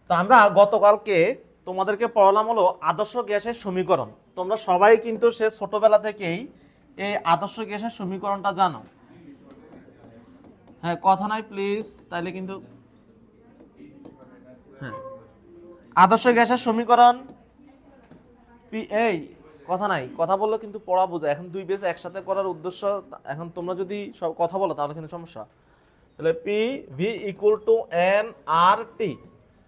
তো আমরা গতকালকে তোমাদেরকে পড়ালাম হলো আদর্শ গ্যাসের সমীকরণ। তোমরা সবাই কিন্তু সে ছোটবেলা থেকেই এই আদর্শ গ্যাসের সমীকরণটা জানো। হ্যাঁ, কথা নাই প্লিজ, তাইলে কিন্তু হ্যাঁ, আদর্শ গ্যাসের সমীকরণ এই কথা নাই, কথা বললে কিন্তু পড়া বোঝা। এখন দুই বেস একসাথে করার উদ্দেশ্য, এখন তোমরা যদি সব কথা বলো তাহলে কিন্তু সমস্যা। তাহলে P V equal to N R T,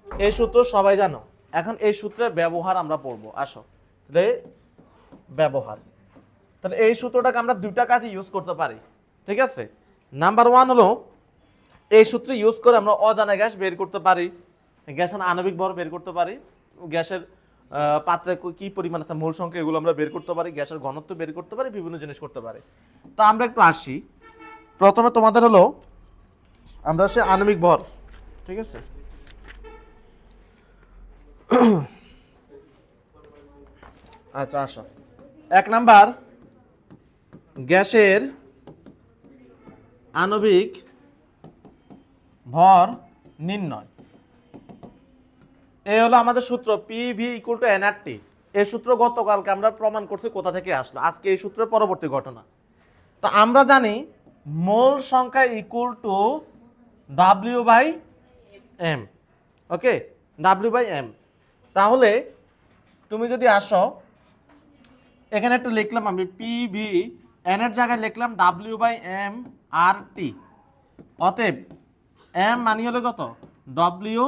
এই সূত্র সবাই জানো। এখন এই সূত্রের ব্যবহার আমরা পড়বো, আসো। তাহলে ব্যবহার, তাহলে এই সূত্রটাকে আমরা দুইটা কাজে ইউজ করতে পারি, ঠিক আছে। নাম্বার ওয়ান হলো এই সূত্র ইউজ করে আমরা অজানা গ্যাস বের করতে পারি, গ্যাসের আণবিক ভর বের করতে পারি, গ্যাসের পাত্রে কি পরিমাণ আছে মোল সংখ্যা এগুলো আমরা বের করতে পারি, গ্যাসের ঘনত্ব বের করতে পারি, বিভিন্ন জিনিস করতে পারি। তো আমরা একটু আসি, প্রথমে তোমাদের হলো আমরা সে আণবিক ভর, ঠিক আছে। আচ্ছা আসো, এক নাম্বার গ্যাসের আণবিক ভর নির্ণয়। এই হলো আমাদের সূত্র P V equal to N R T. এই সূত্র গতকালকে আমরা প্রমাণ করছি কোথা থেকে আসলো, আজকে এই সূত্রের পরবর্তী ঘটনা। তো আমরা জানি মোল সংখ্যা equal to W by M, okay, W by M. তাহলে তুমি যদি আসো এখানে একটু লিখলাম আমি পি ভি, এন এর জায়গায় লিখলাম ডাব্লিউ বাই এম আর টি। অতএব এম মানি হলো কত, ডব্লিউ,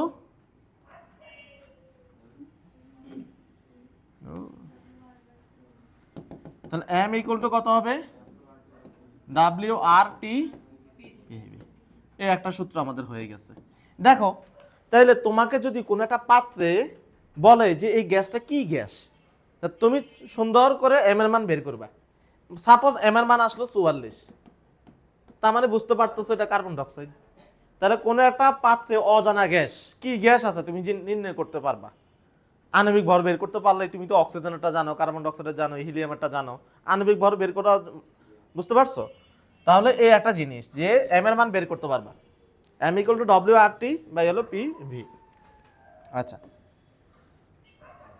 তাহলে এম ইকুয়াল টু কত হবে, ডাব্লিউ আর টি। এই একটা সূত্র আমাদের হয়ে গেছে। দেখো, তাহলে তোমাকে যদি কোনো একটা পাত্রে বলে যে এই গ্যাসটা কি গ্যাস, তা তুমি সুন্দর করে এম এর মান বের করবা। সাপোজ এম এর মান আসলো 44, তার মানে বুঝতে পারতেছো এটা কার্বন ডাইঅক্সাইড। তাহলে কোনো একটা পাত্রে অজানা গ্যাস কি গ্যাস আছে তুমি নির্ণয় করতে পারবা। আণবিক ভর বের করতে পারলে তুমি তো অক্সিজেনটা জানো, কার্বন ডাইঅক্সাইডের জানো, হিলিয়ামেরটা জানো, আণবিক ভর বের করা, বুঝতে পারছো। তাহলে এই একটা জিনিস যে এম এর মান বের করতে পারবা, M equal to W R T by হলো পি ভি। আচ্ছা,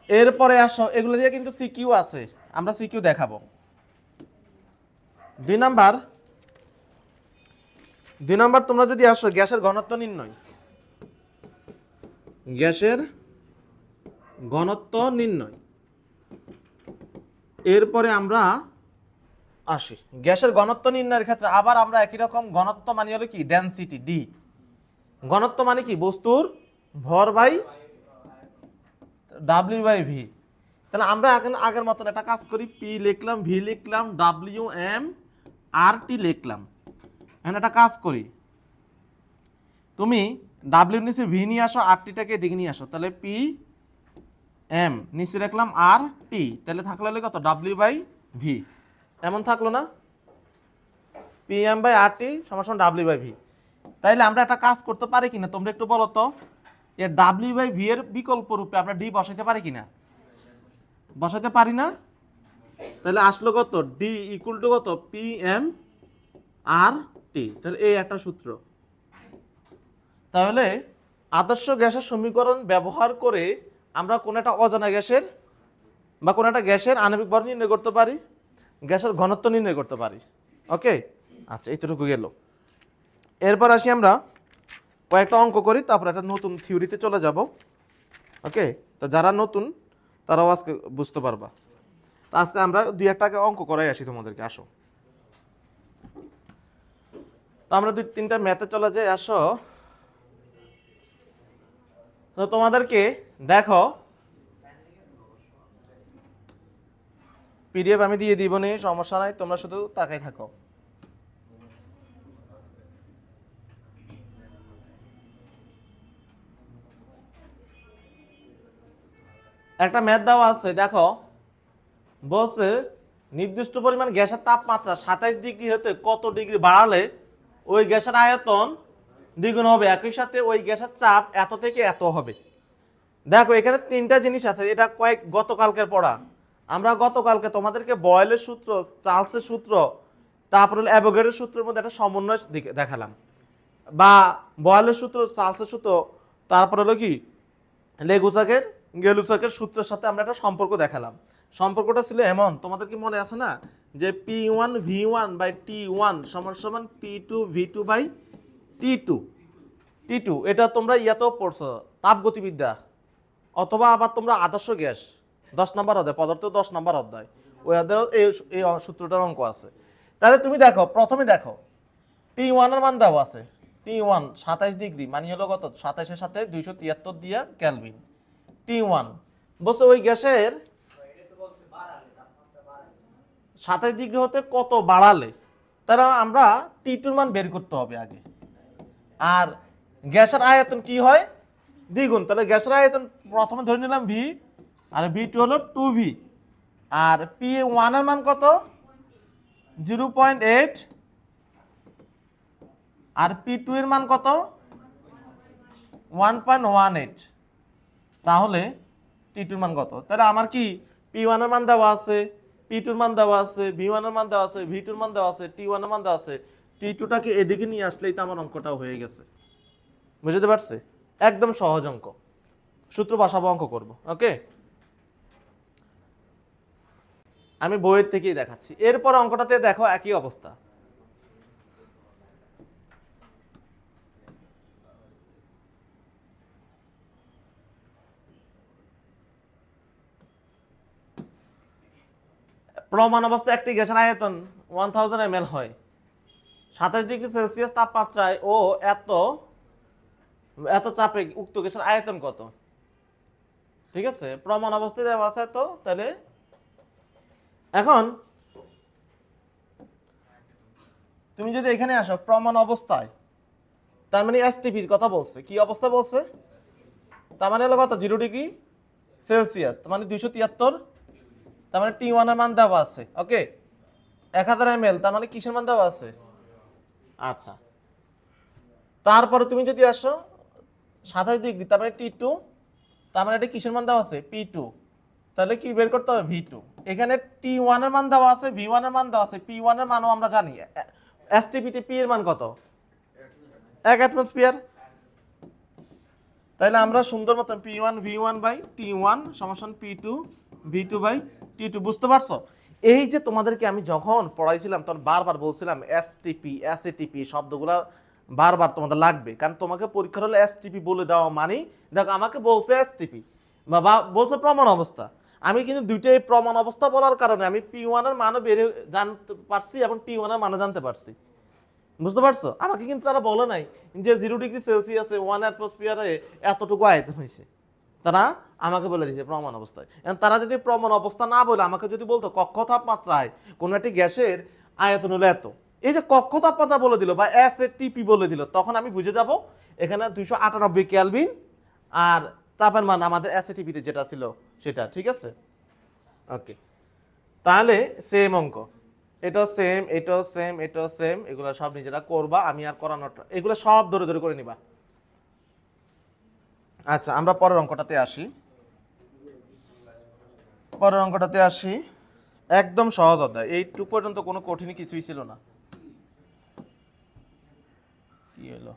এরপরে আসো, এগুলো দিয়ে কিন্তু সিকিউ আছে, আমরা সিকিউ দেখাবো। দুই নাম্বার তোমরা যদি আসো গ্যাসের ঘনত্ব নির্ণয়, গ্যাসের ঘনত্ব নির্ণয়। এরপরে আমরা আসি গ্যাসের ঘনত্ব নির্ণয়ের ক্ষেত্রে আবার আমরা একই রকম ঘনত্ব মানে হলো কি ডেনসিটি ডি, ঘনত্ব মানে কি বস্তুর ভর বাই ডাব্লিউ বাই ভি। তাহলে আমরা আগের মতন একটা কাজ করি, পি লিখলাম, ভি লিখলাম, ডাব্লিউ এম আর টি লিখলাম। এখন একটা কাজ করি, তুমি ডাব্লিউ নিচে ভি নিয়ে আসো, আর টিটাকে এদিকে নিয়ে আসো। তাহলে পি এম নিচে রাখলাম আর টি, তাহলে থাকলো কত, ডাব্লিউ বাই ভি। এমন থাকলো না, পি এম বাই আর টি সমান সমান ডাব্লিউ বাই ভি। তাইলে আমরা একটা কাজ করতে পারি কিনা তোমরা একটু বলো তো, এর ডাব্লিউ বাই ভি এর বিকল্প রূপে আমরা ডি বসাইতে পারি কিনা, বসাইতে পারি না। তাহলে আসলো কত, ডি ইকুয়াল টু কত, পি এম আর টি। তাহলে এই একটা সূত্র। তাহলে আদর্শ গ্যাসের সমীকরণ ব্যবহার করে আমরা কোন একটা অজানা গ্যাসের বা কোন একটা গ্যাসের আণবিক ভর নির্ণয় করতে পারি, গ্যাসের ঘনত্ব নির্ণয় করতে পারি। ওকে, আচ্ছা এইটুকু গেল। এরপর আসি আমরা কয়েকটা অঙ্ক করি, তারপর একটা নতুন থিওরিতে চলে যাব। ওকে, তো যারা নতুন তারাও আজকে বুঝতে পারবা। তো আজকে আমরা দুই একটাকে অঙ্ক করাই আসি তোমাদেরকে, আসো। তো আমরা দুই তিনটা ম্যাথে চলে যাই, আসো। তো তোমাদেরকে দেখো পিডিএফ আমি দিয়ে দিব, নি সমস্যা নাই, তোমরা শুধু তাকাই থাকো। একটা ম্যাথ দেওয়া আছে, দেখো বলছে নির্দিষ্ট পরিমাণ গ্যাসের তাপমাত্রা 27 ডিগ্রি হতে কত ডিগ্রি বাড়ালে ওই গ্যাসের আয়তন দ্বিগুণ হবে, একই সাথে ওই গ্যাসের চাপ এত থেকে এত হবে। দেখো এখানে তিনটা জিনিস আছে, এটা গতকালকের পড়া। আমরা গতকালকে তোমাদেরকে বয়েলের সূত্র, চার্লসের সূত্র, তারপরে অ্যাভোগাড্রোর সূত্রের মধ্যে একটা সমন্বয় দেখালাম, বা বয়েলের সূত্র, চার্লসের সূত্র, তারপরে হলো কি লেগুসাকের গেলুসাকের সূত্রের সাথে আমরা একটা সম্পর্ক দেখালাম। সম্পর্কটা ছিল এমন, তোমাদের কি মনে আছে না, যে P1V1/T1 সমান সমান P2V2/T2। T2 এটা তোমরা ইয়াতেও পড়ছো, তাপগতিবিদ্যা, অথবা আবার তোমরা আদর্শ গ্যাস 10 নম্বর অধ্যায়, পদার্থ 10 নম্বর অধ্যায়, ওই অধ্যায়ে এই সূত্রটার অঙ্ক আছে। তাহলে তুমি দেখো, প্রথমে দেখো T1 এর মান দেওয়া আছে, T1 27 ডিগ্রি, মানে হলো কত, 27 এর সাথে 273 দিয়া ক্যালভিন। T1 বলছে ওই গ্যাসের 27 ডিগ্রি হতে কত বাড়ালে, তাহলে আমরা T2 মান বের করতে হবে আগে। আর গ্যাসের আয়তন কি হয়, দ্বিগুণ, তাহলে গ্যাসের আয়তন প্রথমে ধরে নিলাম V, আর V2 হলো 2V, আর P1 এর মান কত 0.8, আর P2 এর মান কত 1.18। তাহলে T2 এর মান কত, তাহলে আমার কি P1 এর মান দেওয়া আছে, P2 এর মান দেওয়া আছে, V1 এর মান দেওয়া আছে, V2 এর মান দেওয়া আছে, T1 এর মান দেওয়া আছে, T2টাকে এদিকে নিয়ে আসলেই তো আমার অঙ্কটাও হয়ে গেছে। বুঝতে পারছে? একদম সহজ অঙ্ক, সূত্র বসাবো, অঙ্ক করব। ওকে, আমি বইয়ের থেকেই দেখাচ্ছি। এরপর অঙ্কটাতে দেখো একই অবস্থা। প্রমাণ অবস্থায় একটি গ্যাসের আয়তন 1000 ml হয়, 27 ডিগ্রি সেলসিয়াস তাপমাত্রায় ও এত এত চাপে উক্ত গ্যাসের আয়তন কত। ঠিক আছে, প্রমাণ অবস্থায় দেওয়া আছে তো। তাহলে এখন তুমি যদি এখানে আসো প্রমাণ অবস্থায়, তার মানে এসটিপির কথা বলছে, কি অবস্থা বলছে, তার মানে হলো কত 0 ডিগ্রি সেলসিয়াস, তার মানে 273, তার মানে T1 এর মান দেওয়া আছে। ওকে, 1000 ml, তার মানে কিসের মান দেওয়া আছে। আচ্ছা, তারপরে তুমি যদি আসো 27 ডিগ্রি, তার মানে T2, তার মানে এটা কিসের মান দেওয়া আছে P2, তাহলে কি বের করতে হবে V2। এখানে T1 এর মান দেওয়া আছে, V1 এর মান দেওয়া আছে, P1 এর মানও আমরা জানি, এসটিপি তে P এর মান কত 1 অ্যাটমসফিয়ার। তাহলে আমরা সুন্দর মতো P1V1/T1 সমান P2 V2/T2। বুঝতে পারছো? এই যে তোমাদেরকে আমি যখন পড়াইছিলাম তখন বারবার বলছিলাম এসটিপি এসএটিপি শব্দগুলো বারবার তোমাদের লাগবে, কারণ তোমাকে পরীক্ষার হলে এসটিপি বলে দেওয়া মানে, দেখো আমাকে বলছে এসটিপি বা বলছে প্রমাণ অবস্থা, আমি কিন্তু দুইটাই প্রমাণ অবস্থা বলার কারণে আমি P1 এর মানও বের জানতে পারছি এবং T1 এর মানও জানতে পারছি। বুঝতে পারছো? আমাকে কিন্তু তারা বলে নাই যে 0 ডিগ্রি সেলসিয়াসে 1 অ্যাটমসফিয়ারে এতটুকু আয়তন হয়েছে, তারা আমাকে বলে দিয়েছে প্রমাণ অবস্থায়। তারা যদি প্রমাণ অবস্থা না বলে আমাকে যদি বলতো কক্ষ তাপমাত্রায় কোনো একটি গ্যাসের আয়তন হলো এত, এই যে কক্ষ তাপমাত্রা বলে দিল বা এসএটিপি বলে দিল, তখন আমি বুঝে যাব এখানে 298 কেলভিন আর চাপের মান আমাদের এসএটিপিতে যেটা ছিল সেটা। ঠিক আছে, ওকে, তাহলে সেম অঙ্ক, এটাও সেম, এটাও সেম, এটাও সেম, এগুলো সব নিজেরা করবা, আমি আর করানোটা, এগুলো সব ধরে ধরে করে নিবা। আচ্ছা, আমরা পরের অঙ্কটাতে আসি। পরের অঙ্কটাতে আসি, একদম সহজ অধ্যায়, এইটুকু পর্যন্ত কোনো কঠিন কিছুই ছিল না। কি হলো,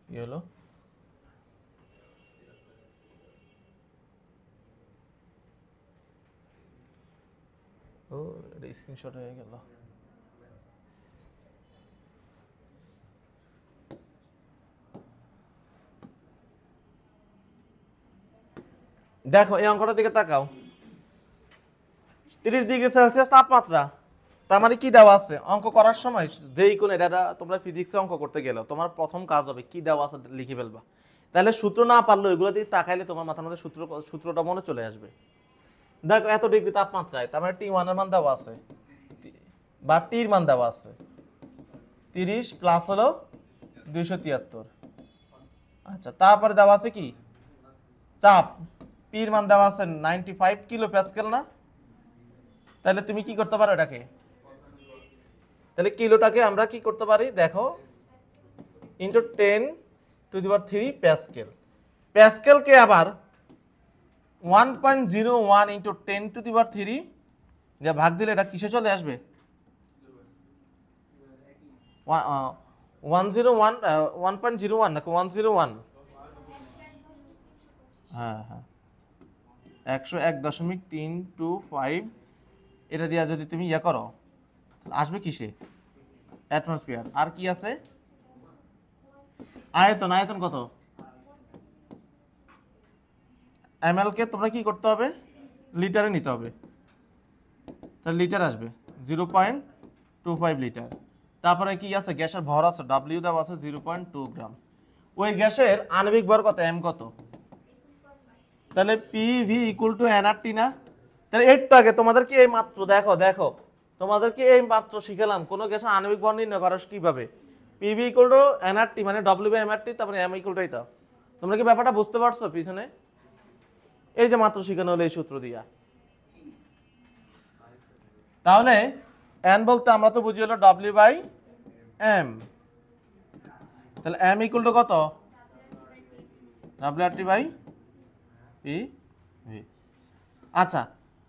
কি হলো, ও এটা স্ক্রিনশট হয়ে গেল। দেখো এই অঙ্কটার দিকে তাকাও, 30 ডিগ্রি সেলসিয়াস তাপমাত্রা, তার মানে কি দেওয়া আছে অঙ্ক করার সময় যেই কোন এটা তোমরা ফিজিক্সে অঙ্ক করতে গেলে তোমার প্রথম কাজ হবে কি দেওয়া আছে লিখে ফেলবা। তাহলে সূত্র না পারলেও এগুলো দিয়ে তাকাইলে তোমার মাথার মধ্যে সূত্রটা মনে চলে আসবে। দেখো এত ডিগ্রি তাপমাত্রায়, তার মানে T1 এর মান দেওয়া আছে বা টির মান দেওয়া আছে 30 প্লাস হলো 273। আচ্ছা, তারপরে দেওয়া আছে কি চাপ, পির মান দেওয়া আছে 95 কিলো প্যাসকেল না, তাহলে তুমি কি করতে পারো এটাকে, তাহলে কিলোটাকে আমরা কি করতে পারি দেখো ইন্টু 10⁻³ প্যাসকেল, প্যাসকেলকে আবার 1.01 ইন্টু 10⁻³ যে ভাগ দিলে এটা কিসে চলে আসবে, 101 1.01 নাকি 101? হ্যাঁ হ্যাঁ 101.325 এটা দিয়া যদি তুমি ইয়া করো তাহলে আসবে কিসে? অ্যাটমসফিয়ার। আর কি আছে? আয়তন। আয়তন কত? ml কে তোমরা কি করতে হবে? লিটারে নিতে হবে। তাহলে লিটার আসবে 0.25 লিটার। তারপরে কি আছে? গ্যাসের ভর আছে, W দেওয়া আছে 0.2 গ্রাম। ওই গ্যাসের আণবিক ভর কত? m কত? তাহলে PV ইকুয়াল টু nRT না? তাহলে একটু আগে তোমাদেরকে এই মাত্র দেখো তোমাদেরকে এই মাত্র শিখালাম কোন গ্যাসের আণবিক ভর নির্ণয় করা কিভাবে। PV ইকুয়াল টু nRT মানে W/mRT, তারপরে m ইকুয়াল টু এটা। তোমরা কি ব্যাপারটা বুঝতে পারছো পিছনে? এই যে মাত্র শিখানো হলো এই সূত্র দিয়া। তাহলে n বলতে আমরা তো বুঝি হলো W/m। তাহলে m ইকুয়াল টু কত? WRT/PV। আচ্ছা,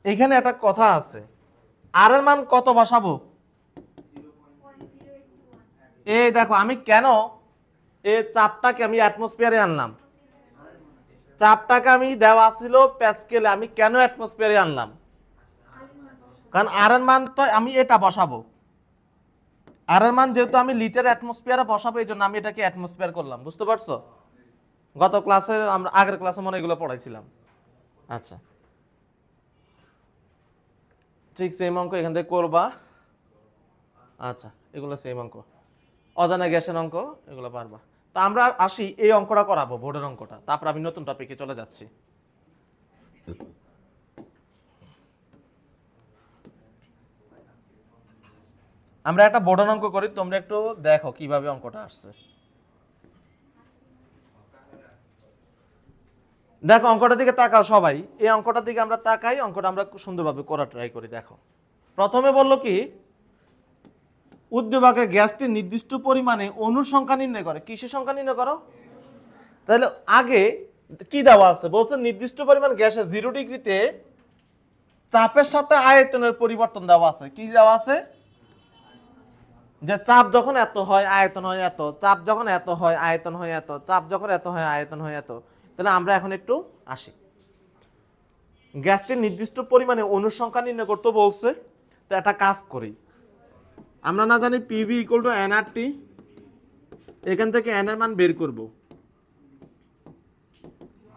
এখানে একটা কথা আছে, আর এর মান কত বসাবো? এই দেখো আমি কেন এই চাপটাকে আমি অ্যাটমসফিয়ারে আনলাম, চাপটাকে আমি দেওয়া ছিল প্যাসকেলে, আমি কেন অ্যাটমসফিয়ারে আনলাম? কারণ আর এর মান তো আমি এটা বসাবো, আর এর মান যেহেতু আমি লিটার অ্যাটমসফিয়ারে বসাবো, এই জন্য আমি এটাকে অ্যাটমসফিয়ার করলাম। বুঝতে পারছো? গত ক্লাসে আমরা আগের ক্লাসে মনে এগুলো পড়াইছিলাম। আচ্ছা, ঠিক সেম অঙ্ক এখান থেকে করবা। আচ্ছা, এগুলো সেম অঙ্ক, অজানা গ্যাসের অঙ্ক, এগুলো পারবা। তা আমরা আসি এই অঙ্কটা করাবো, বোর্ডের অঙ্কটা, তারপর আমি নতুন টপিকে চলে যাচ্ছি। আমরা একটা বোর্ডের অঙ্ক করি, তোমরা একটু দেখো কিভাবে অঙ্কটা আসছে। দেখো অঙ্কটার দিকে তাকাও সবাই, এই অঙ্কটার দিকে আমরা তাকাই, অঙ্কটা আমরা খুব সুন্দরভাবে করা ট্রাই করি। দেখো প্রথমে বললো কি, উদ্দীপকের গ্যাসটির নির্দিষ্ট পরিমাণে অণুর সংখ্যা নির্ণয় করে। কিসের সংখ্যা নির্ণয় করো? তাহলে আগে কি দেওয়া আছে? বলছে নির্দিষ্ট পরিমাণ গ্যাসে 0 ডিগ্রিতে চাপের সাথে আয়তনের পরিবর্তন দেওয়া আছে। কি দেওয়া আছে? যে চাপ যখন এত হয় আয়তন হয় এত, চাপ যখন এত হয় আয়তন হয় এত, চাপ যখন এত হয় আয়তন হয় এত। তাহলে আমরা এখন একটু আসি, গ্যাসটির নির্দিষ্ট পরিমাণে অণুর সংখ্যা নির্ণয় করতে বলছে। তো একটা কাজ করি, আমরা না জানি PV ইকুয়াল টু nRT, এখান থেকে n এর মান বের করব।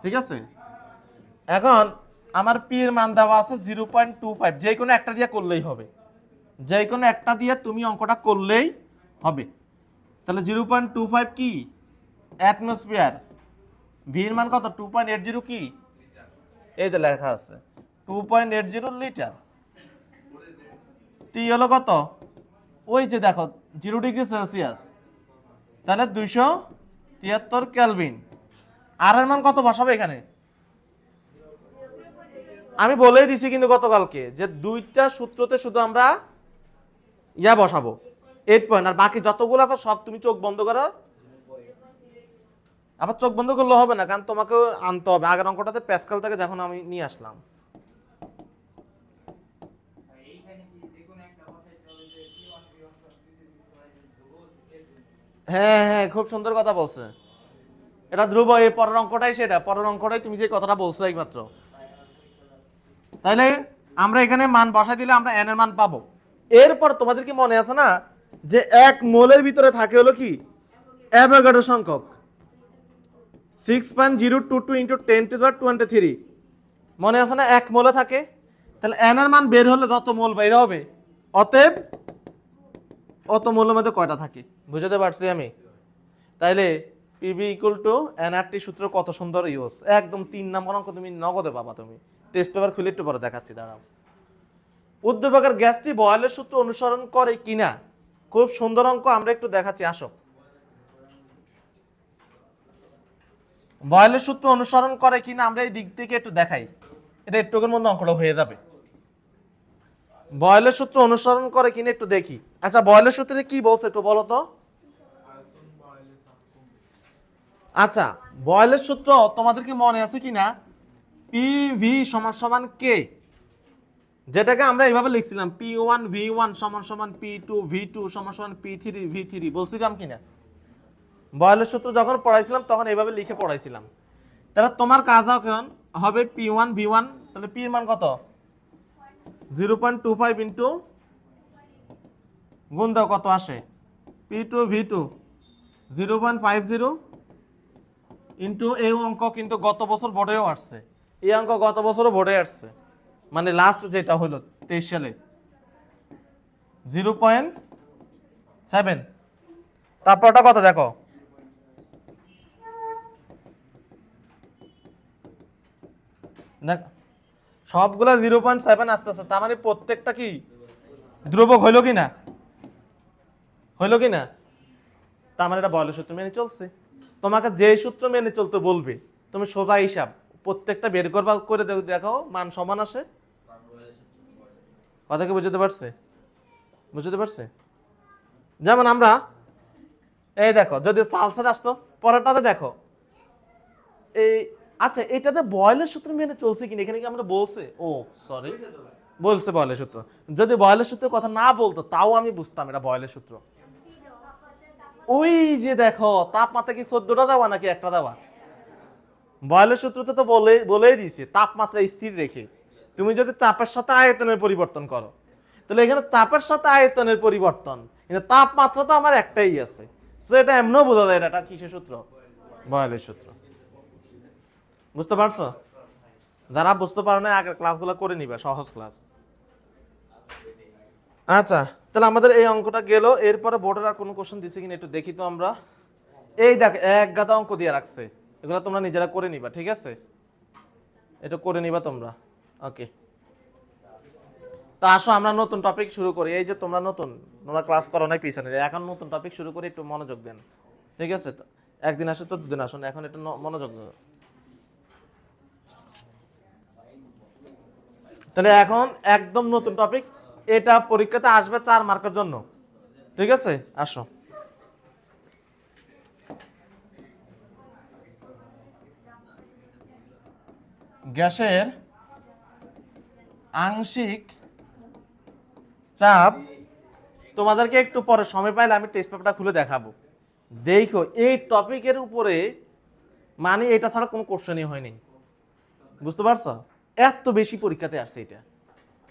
ঠিক আছে, এখন আমার P এর মান দেওয়া আছে 0.25, যে কোনো একটা দিয়ে করলেই হবে, যে কোনো একটা দিয়ে তুমি অঙ্কটা করলেই হবে। তাহলে 0.25 কি? অ্যাটমসফিয়ার। V এর মান কত? 2.80 কি? এই তো লেখা আছে 2.80 লিটার। টি হলো কত? ওই যে দেখো 0 ডিগ্রি সেলসিয়াস, তাহলে 273 কেলভিন। আর এর মান কত বসাবে এখানে? আমি বলেই দিছি কিন্তু গতকালকে যে দুইটা সূত্রতে শুধু আমরা ইয়া বসাবো 8 পয়েন্ট, আর বাকি যতগুলো আছে সব তুমি চোখ বন্ধ করো। আবার চোখ বন্ধ করলে হবে না, কারণ তোমাকে আনতে হবে। আগের অঙ্কটাতে প্যাসকেল থেকে যখন আমি নিয়ে আসলাম। হ্যাঁ হ্যাঁ, খুব সুন্দর কথা বলছে। এটা ধ্রুব, এই পরের অঙ্কটাই সেটা, পরের অঙ্কটাই তুমি যে কথাটা বলছো এইমাত্র। তাইলে আমরা এখানে মান বসাই দিলে আমরা n এর মান পাবো। এরপর তোমাদের কি মনে আছে না যে 1 মোলের ভিতরে থাকে হলো কি অ্যাভোগাড্রো সংখ্যক 6.022 × 10⁻23। মনে আছে না 1 মোলে থাকে? তাহলে n এর মান বের হলে যত মোল বের হবে, অতএব অত মোলের মধ্যে কয়টা থাকে। বুঝতে পারছি আমি? তাইলে PV ইকুয়াল টু nRT সূত্র কত সুন্দর ইউজ, একদম 3 নম্বর অঙ্ক তুমি নগদে পাবা। তুমি টেস্ট পেপার খুলে একটু পরে দেখাচ্ছি, দাঁড়াও। উদ্দীপকের গ্যাসটি বয়েলের সূত্র অনুসরণ করে কিনা, খুব সুন্দর অঙ্ক, আমরা একটু দেখাচ্ছি, আসো। বয়েলের সূত্র অনুসরণ করে কিনা আমরা এই দিক থেকে একটু দেখাই, এটা একটুকের মধ্যে অঙ্কটা হয়ে যাবে। বয়েলের সূত্র অনুসরণ করে কিনা একটু দেখি। আচ্ছা, বয়েলের সূত্রে কি বলছে একটু বলো তো। আচ্ছা, বয়েলের সূত্র তোমাদের কি মনে আছে কিনা? PV = K। যেটাকে আমরা এইভাবে লিখছিলাম P1 V1 সমান সমান P2 V2 সমান সমান P3 V3 বলছিলাম কিনা? বয়লের সূত্র যখন পড়াইছিলাম তখন এইভাবে লিখে পড়াইছিলাম। তাহলে তোমার কাজ এখন হবে P1 V1, তাহলে P এর মান কত? 0.25 ইন্টু গুণ দাও কত আসে? P2 V2 0.50 ইন্টু এই অঙ্ক কিন্তু গত বছর বোর্ডেও আসছে, এই অঙ্ক গত বছরও বোর্ডে আসছে, মানে লাস্ট যেটা হলো 23 সালে 0.7। তারপরটা কত দেখো, দেখ সবগুলা 0.7 আসতেছে, তার মানে প্রত্যেকটা কি ধ্রুবক হইলো কি না? হইলো কি না? তার মানে এটা বয়লের সূত্র মেনে চলছে। তোমাকে যে সূত্র মেনে চলতে বলবে তুমি সোজা হিসাব প্রত্যেকটা বের করবা, করে দেখো মান সমান আসে। কথা কি বুঝতে পারছে? বুঝতে পারছে? যেমন আমরা এই দেখো যদি সালসার আসতো পরেরটাতে দেখো এই, আচ্ছা এটাতে বয়লের সূত্র মেনে চলছে কিনা এখানে কি আমরা বলছে? ও সরি, বলছে বয়লের সূত্র। যদি বয়লের সূত্রের কথা না বলতো তাও আমি বুঝতাম এটা বয়লের সূত্র। ওই যে দেখো তাপমাত্রা কি 14টা দেওয়া নাকি একটা দেওয়া? বয়লের সূত্রতে তো বলেই দিয়েছে তাপমাত্রা স্থির রেখে তুমি যদি চাপের সাথে আয়তনের পরিবর্তন করো, তাহলে এখানে চাপের সাথে আয়তনের পরিবর্তন, কিন্তু তাপমাত্রা তো আমার একটাই আছে, সেটা এমনও বোঝা যায় এটা কিসের সূত্র? বয়লের সূত্র। বুঝতে পারছো? যারা বুঝতে পারো না আগের ক্লাসগুলো করে নিবা, সহজ ক্লাস। আচ্ছা তাহলে আমাদের এই অঙ্কটা গেল, এরপরে বোর্ডের আর কোনো কোশ্চেন দিছে কিনা একটু দেখি তো আমরা। এই দেখ এক গাদা অঙ্ক দিয়ে রাখছে, এগুলো তোমরা নিজেরা করে নিবা, ঠিক আছে? এটা করে নিবা তোমরা, ওকে। তো আসো আমরা নতুন টপিক শুরু করি। এই যে তোমরা ক্লাস করো নাই পিছনে, এখন নতুন টপিক শুরু করি, একটু মনোযোগ দেন, ঠিক আছে? একদিন আসো তো দুদিন আসো না, এখন একটু মনোযোগ দেন। তাহলে এখন একদম নতুন টপিক, এটা পরীক্ষাতে আসবে 4 মার্কের জন্য, ঠিক আছে? আসো গ্যাসের আংশিক চাপ, তোমাদেরকে একটু পরে সময় পাইলে আমি টেস্ট পেপারটা খুলে দেখাবো। দেখো এই টপিকের উপরে মানে এটা ছাড়া কোনো কোশ্চেনই হয়নি, বুঝতে পারছো? এত বেশি পরীক্ষাতে আসছে এটা,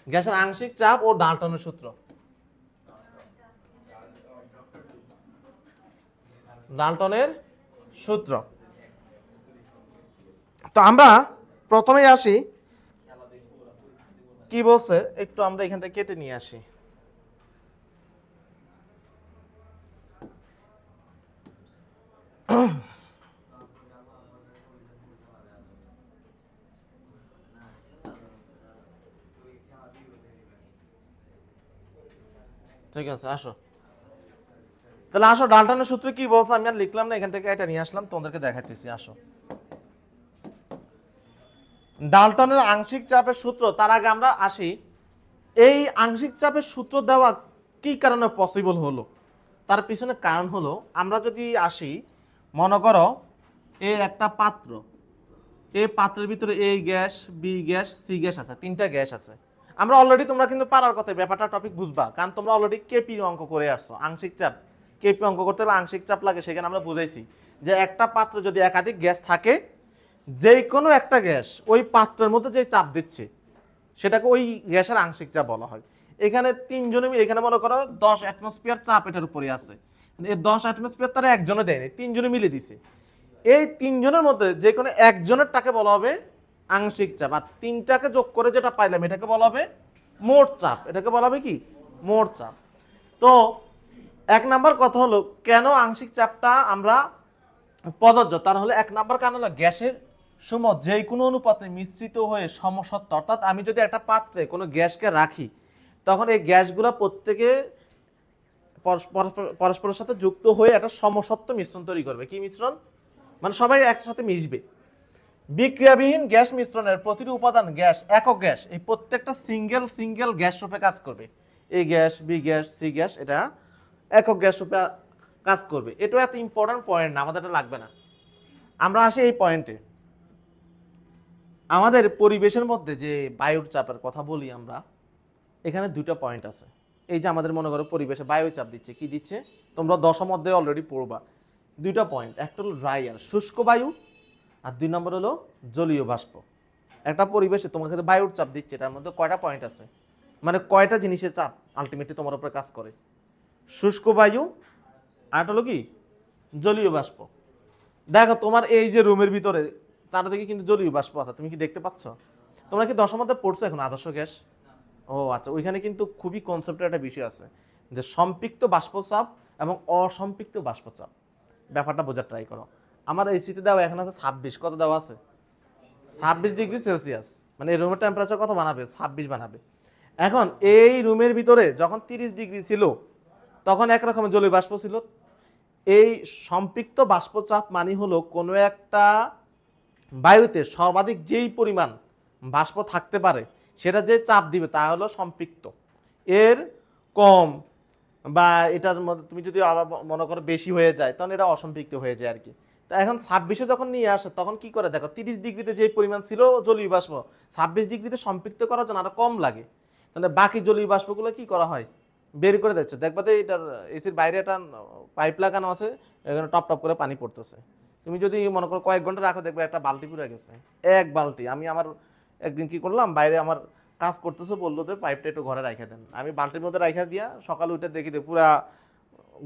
গ্যাসের আংশিক চাপ ও ডাল্টনের সূত্র। ডাল্টনের সূত্র। তো আমরা প্রথমেই আসি, কি বলছে একটু আমরা এখান থেকে কেটে নিয়ে আসি। ঠিক আছে আসো, তাহলে আসো ডাল্টনের সূত্র কি বলছে আমি আর লিখলাম না, এখান থেকে এটা নিয়ে আসলাম তোমাদেরকে দেখাইতেছি। আসো ডাল্টনের আংশিক চাপের সূত্র, তার আগে আমরা আসি এই আংশিক চাপের সূত্র দেওয়া কি কারণে পসিবল হলো, তার পিছনে কারণ হলো আমরা যদি আসি মনে করো এর একটা পাত্র, এই পাত্রের ভিতরে A gas B gas C gas আছে, 3টা গ্যাস আছে। আমরা অলরেডি তোমরা কিন্তু পারার কথা ব্যাপারটা টপিক বুঝবা, কারণ তোমরা অলরেডি কেপি অঙ্ক করে আসছো। আংশিক চাপ কেপি অঙ্ক করতে হলে আংশিক চাপ লাগে, সেখানে আমরা বুঝাইছি যে একটা পাত্রে যদি একাধিক গ্যাস থাকে, যে কোনো একটা গ্যাস ওই পাত্রের মধ্যে যে চাপ দিচ্ছে সেটাকে ওই গ্যাসের আংশিক চাপ বলা হয়। এখানে 3 জনে মিলে, এখানে মনে করো 10 অ্যাটমসফিয়ার চাপ এটার উপরে আছে, এই 10 অ্যাটমসফিয়ার তারা একজনে দেয়নি, 3 জনে মিলে দিছে। এই 3 জনের মধ্যে যে কোনো একজনেরটাকে বলা হবে আংশিক চাপ, আর 3টাকে যোগ করে যেটা পাইলাম এটাকে বলা হবে মোট চাপ। এটাকে বলা হবে কি? মোট চাপ। তো 1 নাম্বার কথা হলো কেন আংশিক চাপটা আমরা প্রযোজ্য, তার হলো 1 নাম্বার কারণ হলো গ্যাসের সময় যে কোনো অনুপাতে মিশ্রিত হয়ে সমসত্ব, অর্থাৎ আমি যদি একটা পাত্রে কোনো গ্যাসকে রাখি তখন এই গ্যাসগুলো প্রত্যেকে পরস্পরের সাথে যুক্ত হয়ে একটা সমসত্ব মিশ্রণ তৈরি করবে। কি মিশ্রণ? মানে সবাই একসাথে মিশবে। বিক্রিয়াবিহীন গ্যাস মিশ্রণের প্রতিটি উপাদান গ্যাস, একক গ্যাস, এই প্রত্যেকটা সিঙ্গেল গ্যাস রূপে কাজ করবে। এই gas B gas C gas এটা একক গ্যাস রূপে কাজ করবে। এটা এত ইম্পর্টেন্ট পয়েন্ট না, আমাদের এটা লাগবে না। আমরা আসি এই পয়েন্টে, আমাদের পরিবেশের মধ্যে যে বায়ুর চাপের কথা বলি আমরা, এখানে দুইটা পয়েন্ট আছে। এই যে আমাদের মনে করো পরিবেশে বায়ু চাপ দিচ্ছে, কি দিচ্ছে তোমরা দশম অধ্যায়ে অলরেডি পড়বা। দুইটা পয়েন্ট, একটা হলো ড্রাই এয়ার শুষ্ক বায়ু, আর 2 নম্বর হলো জলীয় বাষ্প। একটা পরিবেশে তোমাকে বায়ুর চাপ দিচ্ছে, এটার মধ্যে কয়টা পয়েন্ট আছে, মানে কয়টা জিনিসের চাপ আলটিমেটলি তোমার উপরে কাজ করে? শুষ্ক বায়ু, আর হলো কি জলীয় বাষ্প। দেখো তোমার এই যে রুমের ভিতরে চারদিকে কিন্তু জলীয় বাষ্প আছে, তুমি কি দেখতে পাচ্ছ? তোমরা কি দশম অধ্যায়ে পড়ছো এখন আদর্শ গ্যাস? ও আচ্ছা, ওইখানে কিন্তু খুবই কনসেপ্টের একটা বিষয় আছে যে সম্পৃক্ত বাষ্পচাপ এবং অসম্পৃক্ত বাষ্পচাপ। ব্যাপারটা বোঝার ট্রাই করো। আমার এসিতে দেওয়া এখন আছে 26, কত দেওয়া আছে? 26°C, মানে এই রুমের টেম্পারেচার কত বানাবে? 26 বানাবে। এখন এই রুমের ভিতরে যখন 30° ছিল তখন একরকমের জলীয় বাষ্প ছিল। এই সম্পৃক্ত বাষ্পচাপ মানে হলো কোনো একটা বায়ুতে সর্বাধিক যেই পরিমাণ বাষ্প থাকতে পারে সেটা যে চাপ দিবে তা হলো সম্পৃক্ত। এর কম বা এটার মধ্যে তুমি যদি আবার মনে করো বেশি হয়ে যায় তখন এটা অসম্পৃক্ত হয়ে যায় আর কি। তা এখন 26-এ যখন নিয়ে আসে তখন কি করে দেখো, 30°তে যে পরিমাণ ছিল জলীয় বাষ্প 26°তে সম্পৃক্ত করার জন্য আরো কম লাগে। তাহলে বাকি জলীয় বাষ্পগুলো কি করা হয়? বের করে দিচ্ছে। দেখবা তো এটার এসির বাইরে একটা পাইপ লাগানো আছে, এখানে টপ টপ করে পানি পড়তেছে। তুমি যদি মনে করো কয়েক ঘন্টা রাখো দেখবে একটা বালতি পুরো গেছে, এক বালতি। আমি আমার একদিন কি করলাম, বাইরে আমার কাজ করতেছে, বললো যে পাইপটা একটু ঘরে রাখা দেন। আমি বালতির মধ্যে রাখা দিয়া সকালে উঠে দেখি যে পুরা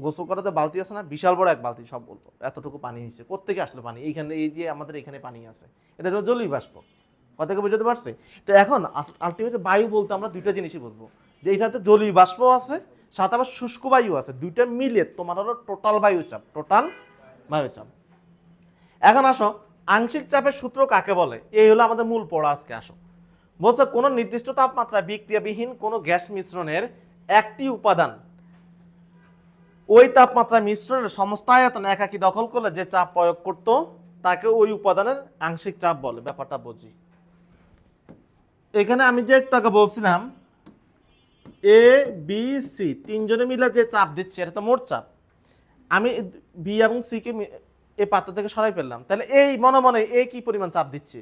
গোসল করাতে বালতি আছে না, বিশাল বড় এক বালতি, সব বলতো এতটুকু পানি হয়েছে। কোত্থেকে আসলো পানি? এইখানে, এই যে আমাদের এখানে পানি আছে, এটা হলো জলীয় বাষ্প। কথাকে বুঝতে পারছে? তো এখন আলটিমেটলি বায়ু বলতে আমরা দুইটা জিনিসই বলবো, যে এটাতে জলীয় বাষ্প আছে, সাথে আবার শুষ্ক বায়ু আছে, দুইটা মিলে তোমার হলো টোটাল বায়ুচাপ, টোটাল বায়ুচাপ। এখন আসো আংশিক চাপের সূত্র কাকে বলে, এই হলো আমাদের মূল পড়া আজকে। আসো বলছে কোন নির্দিষ্ট তাপমাত্রা বিক্রিয়াবিহীন কোন গ্যাস মিশ্রণের একটি উপাদান ওই তাপমাত্রা মিশ্রণের সমস্ত আয়তন একাকি দখল করলে যে চাপ প্রয়োগ করত তাকে ওই উপাদানের আংশিক চাপ বলে। ব্যাপারটা বুঝি। এখানে আমি যে একটু আগে বলছিলাম এ বি সি তিনজনে মিলে যে চাপ দিচ্ছে এটা তো মোট চাপ। আমি বি এবং সি কে এই পাত্র থেকে সরাই ফেললাম, তাহলে এই মনে মনে এ কি পরিমাণ চাপ দিচ্ছে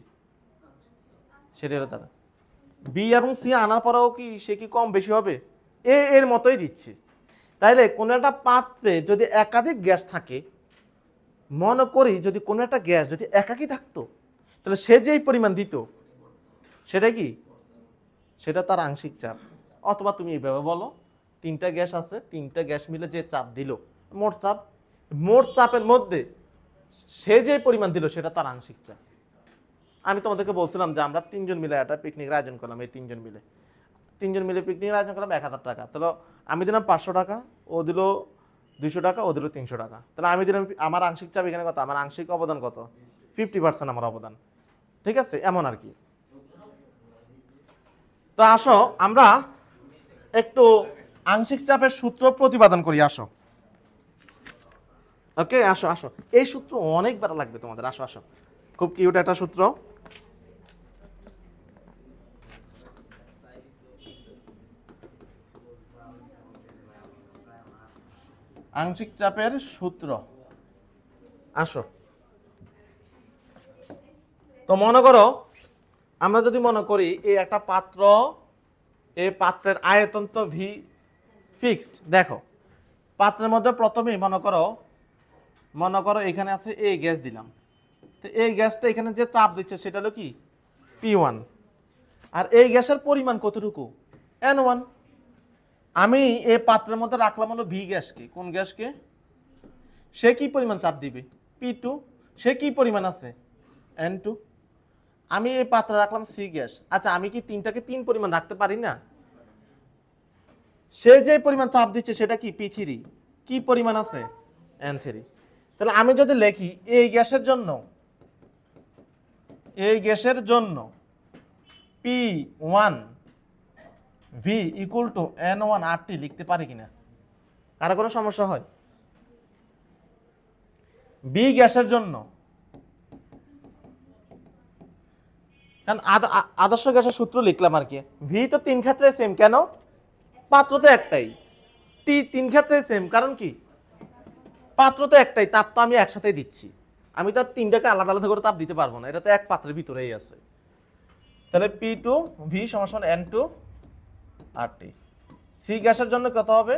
সেটা হলো তারা। বি এবং সি আনার পরেও কি সে কি কম বেশি হবে? এর মতোই দিচ্ছে। তাইলে কোনো একটা পাত্রে যদি একাধিক গ্যাস থাকে, মনে করি যদি কোনো একটা গ্যাস যদি একাকি থাকতো তাহলে সে যেই পরিমাণ দিত সেটা কি, সেটা তার আংশিক চাপ। অথবা তুমি এইভাবে বলো, তিনটা গ্যাস আছে, তিনটা গ্যাস মিলে যে চাপ দিল মোট চাপ, মোট চাপের মধ্যে সে যে পরিমাণ দিল সেটা তার আংশিক চাপ। আমি তোমাদেরকে বলছিলাম যে আমরা তিনজন মিলে একটা পিকনিকের আয়োজন করলাম, এই তিনজন মিলে পিকনিকের আয়োজন করলাম 1000 টাকা। তাহলে আমি দিলাম 500 টাকা, ও দিল 200 টাকা, ও দিল 300 টাকা। তাহলে আমি দিলাম, আমার আংশিক চাপ এখানে কত? আমার আংশিক অবদান কত? 50% আমার অবদান। ঠিক আছে, এমন আর কি। তো আসো আমরা একটু আংশিক চাপের সূত্র প্রতিপাদন করি। আসো, ওকে, আসো আসো। এই সূত্র অনেকবার লাগবে তোমাদের। আসো আসো, খুব কিউট একটা সূত্র। আংশিক চাপের সূত্র। আসো, তো মনে করো আমরা যদি মনে করি এই একটা পাত্র, এই পাত্রের আয়তন তো ভি ফিক্সড। দেখো পাত্রের মধ্যে প্রথমেই মনে করো এখানে আছে এই গ্যাস দিলাম, তো এই গ্যাসটা এখানে যে চাপ দিচ্ছে সেটা হলো কি P1, আর এই গ্যাসের পরিমাণ কতটুকু? N1। আমি এই পাত্রের মধ্যে রাখলাম হলো ভি গ্যাসকে। কোন গ্যাসকে? সে কি পরিমাণ চাপ দিবে? P2। সে কি পরিমাণ আছে? N2। আমি এই পাত্রে রাখলাম সি গ্যাস। আচ্ছা, আমি কি তিনটাকে 3 পরিমাণ রাখতে পারি না? সে যে পরিমাণ চাপ দিচ্ছে সেটা কি P3। কি পরিমাণ আছে? N3। তাহলে আমি যদি লিখি এই গ্যাসের জন্য P1 V equal to N1 RT লিখতে পারি কিনা? কারো কোনো সমস্যা হয়? বি গ্যাসের জন্য, কারণ আদর্শ গ্যাসের সূত্র লিখলাম আর কি। ভি তো 3 ক্ষেত্রে সেম, কেন? পাত্র তো একটাই। টি 3 ক্ষেত্রে সেম, কারণ কি? পাত্র তো একটাই, তাপ তো আমি একসাথেই দিচ্ছি। আমি তো আর তিনটাকে আলাদা আলাদা করে তাপ দিতে পারবো না, এটা তো এক পাত্রের ভিতরেই আছে। তাহলে P2 V = N2 8টি। সি গ্যাসের জন্য কত হবে?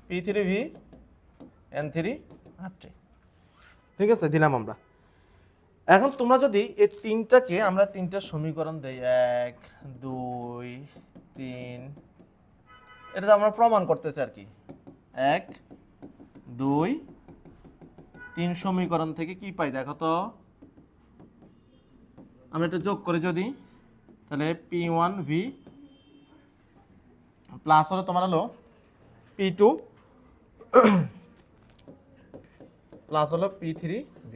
P3V N3 8টি। ঠিক আছে, দিলাম আমরা। এখন তোমরা যদি এই তিনটাকে আমরা তিনটা সমীকরণ দেই, 1 2 3, এটা তো আমরা প্রমাণ করতেছি আর কি। 1 2 3 সমীকরণ থেকে কি পাই দেখো তো। আমরা এটা যোগ করে যদি, তাহলে P1V প্লাস হলো তোমার হলো P2 প্লাস হলো P3V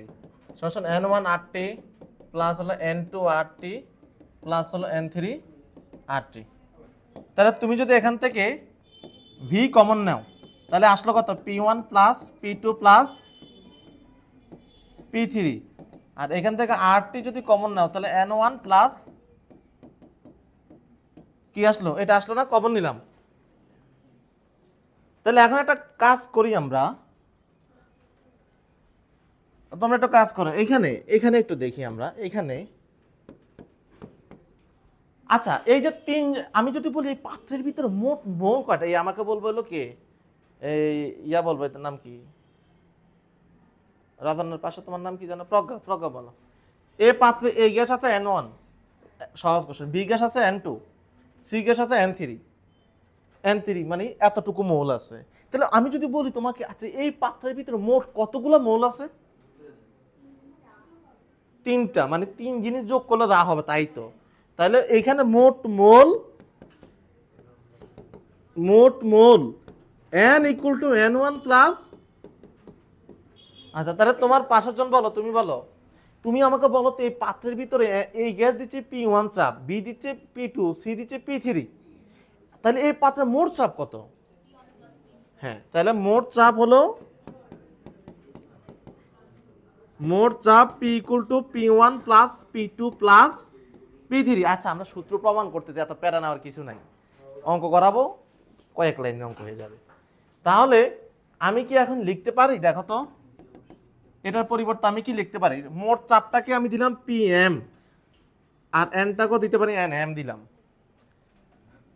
সমান N1 8টি প্লাস হলো N2 8টি প্লাস হলো N3 8টি। তাহলে তুমি যদি এখান থেকে V কমন নাও তাহলে আসলো কত? P1 plus P2 plus P3, আর এখান থেকে 8টি যদি কমন নাও তাহলে N1 প্লাস কি আসলো? এটা আসলো না, কমন নিলাম। তাহলে এখন একটা কাজ করি আমরা, তোমরা একটা কাজ করো, এখানে একটু দেখি আমরা এখানে। আচ্ছা, এই যে তিন, আমি যদি বলি এই পাত্রের ভিতরে মোট মোল কয়টা, এই আমাকে বলবো হলো কে, এই ইয়া বলবো, এটার নাম কি, রাজনের পাশে তোমার নাম কি জানো? প্রজ্ঞা। প্রজ্ঞা বলো। এই পাত্রে এই গ্যাস আছে N1, সহজ কোশ্চেন। বি গ্যাস আছে N2, সি গ্যাস আছে N3 মানে এতটুকু মৌল আছে। তাহলে আমি যদি বলি তোমাকে, আচ্ছা এই পাত্রের ভিতরে মোট কতগুলো মৌল আছে? 3টা, মানে 3 জিনিস যোগ করলে যা হবে তাই তো। তাহলে এইখানে মোট মোল N equal to N1 plus. আচ্ছা, তাহলে তোমার 5 জন বলো, তুমি বলো, তুমি আমাকে বলো তো এই পাত্রের ভিতরে এই গ্যাস দিচ্ছে P1 চাপ, বি দিচ্ছে P2, সি দিচ্ছে P3, তাহলে এই পাত্রের মোট চাপ কত? হ্যাঁ, তাহলে মোট চাপ হলো P equal to P1 plus P2 plus P3। আচ্ছা, আমরা সূত্র প্রমাণ করতেছি, এত প্যারা নেওয়ার কিছু নাই, অঙ্ক করাবো, কয়েক লাইনে অঙ্ক হয়ে যাবে। তাহলে আমি কি এখন লিখতে পারি? দেখো তো, এটার পরিবর্তে আমি কি লিখতে পারি? মোট চাপটাকে আমি দিলাম PM, আর Nটাকেও দিতে পারি NM দিলাম।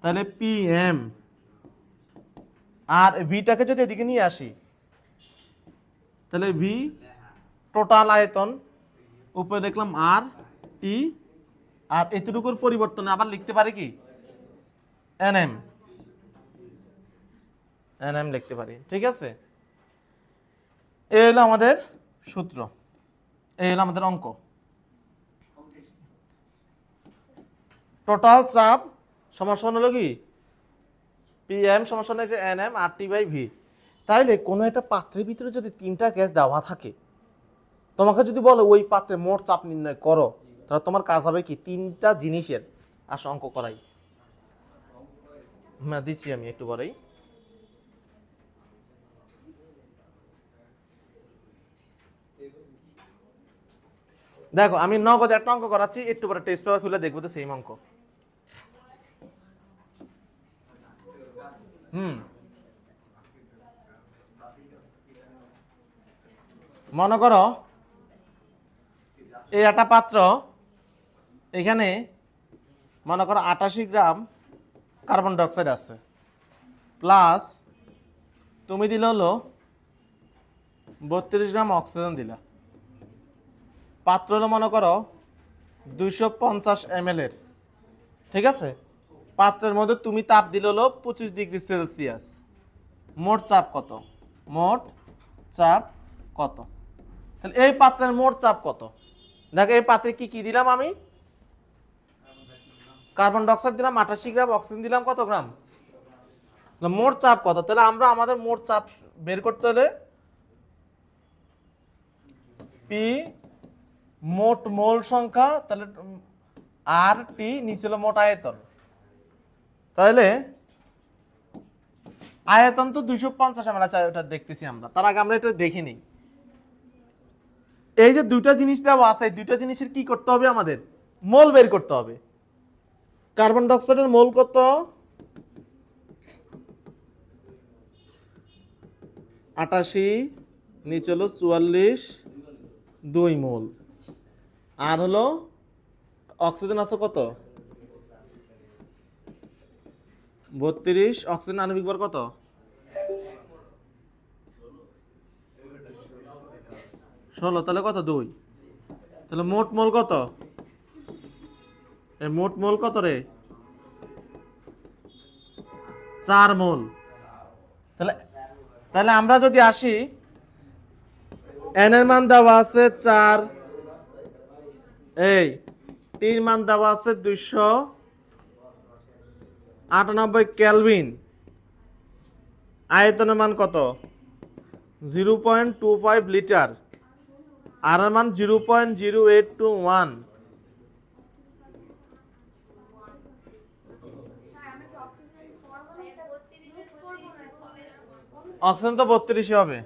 তাহলে PM, আর ভিটাকে যদি এদিকে নিয়ে আসি তাহলে ভি টোটাল আয়তন, উপরে দেখলাম আর টি, আর এতটুকুর পরিবর্তনে আবার লিখতে পারি কি NM লিখতে পারি। ঠিক আছে, এই হলো আমাদের সূত্র, এই হলো আমাদের অঙ্ক। টোটাল চাপ সমান হলো কি PM সমান NM RT/V। তাইলে কোনো একটা পাত্রের ভিতরে যদি 3টা গ্যাস দেওয়া থাকে, তোমাকে যদি বলো ওই পাত্রে মোট চাপ নির্ণয় করো, তাহলে তোমার কাজ হবে কি 3টা জিনিসের। আসো অঙ্ক করাই, হ্যাঁ দিচ্ছি আমি একটু পরেই। দেখো আমি নগদ একটা অঙ্ক করাচ্ছি, একটু পরে টেস্ট পেপার খুলে দেখবো তো সেম অঙ্ক। মনে করো এই একটা পাত্র, এখানে মনে করো 88 গ্রাম কার্বন ডাইঅক্সাইড আছে, প্লাস তুমি দিলে হলো 32 গ্রাম অক্সিজেন দিলা। পাত্র হলো মনে করো 250 ml এর। ঠিক আছে, পাত্রের মধ্যে তুমি তাপ দিলে হলো 25 ডিগ্রি সেলসিয়াস। মোট চাপ কত? মোট চাপ কত? তাহলে এই পাত্রের মোট চাপ কত? দেখো এই পাত্রে কি কি দিলাম আমি? কার্বন ডাইঅক্সাইড দিলাম 88 গ্রাম, অক্সিজেন দিলাম কত গ্রাম? মোট চাপ কত? তাহলে আমরা আমাদের মোট চাপ বের করতে হলে পি মোট মোল সংখ্যা, তাহলে আর টি নিচে হলো মোট আয়তন। তাহলে আয়তন তো 250 আমরা চাই, ওটা দেখতেছি আমরা, তার আগে আমরা এটা দেখিনি। এই যে দুইটা জিনিস দেওয়া আছে, দুইটা জিনিসের কি করতে হবে? আমাদের মোল বের করতে হবে। কার্বন ডাইঅক্সাইডের মোল কত? 88, নিচে হলো 44, 2 মোল। আর হলো অক্সিজেন আছে কত? 32 অক্সিজেন আণবিক ভর কত? 16, তাহলে কত 2, তাহলে মোট মোল কত? এই মোট মোল কত রে? 4 মোল। তাহলে তাহলে আমরা যদি আসি, এন এর মান দেওয়া আছে 4, এই টির মান দেওয়া আছে 298 কেলভিন, আয়তনের মান কত? 0.25 লিটার, আর এর মান 0.0821। অক্সিজেন তো 32 হবে,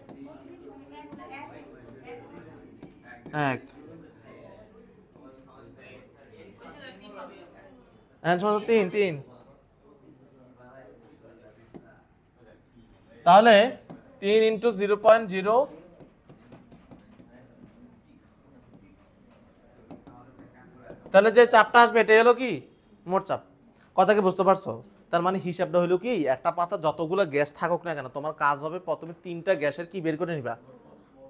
1 অ্যান্সার 3। তাহলে 3 ইন্টু 0.0, তাহলে যে চাপটা আসবে এটা হলো কি মোট চাপ। কথা কি বুঝতে পারছো? তার মানে হিসাবটা হলো কি, একটা পাতা যতগুলো গ্যাস থাকুক না কেন, তোমার কাজ হবে প্রথমে 3টা গ্যাসের কি বের করে নিবা,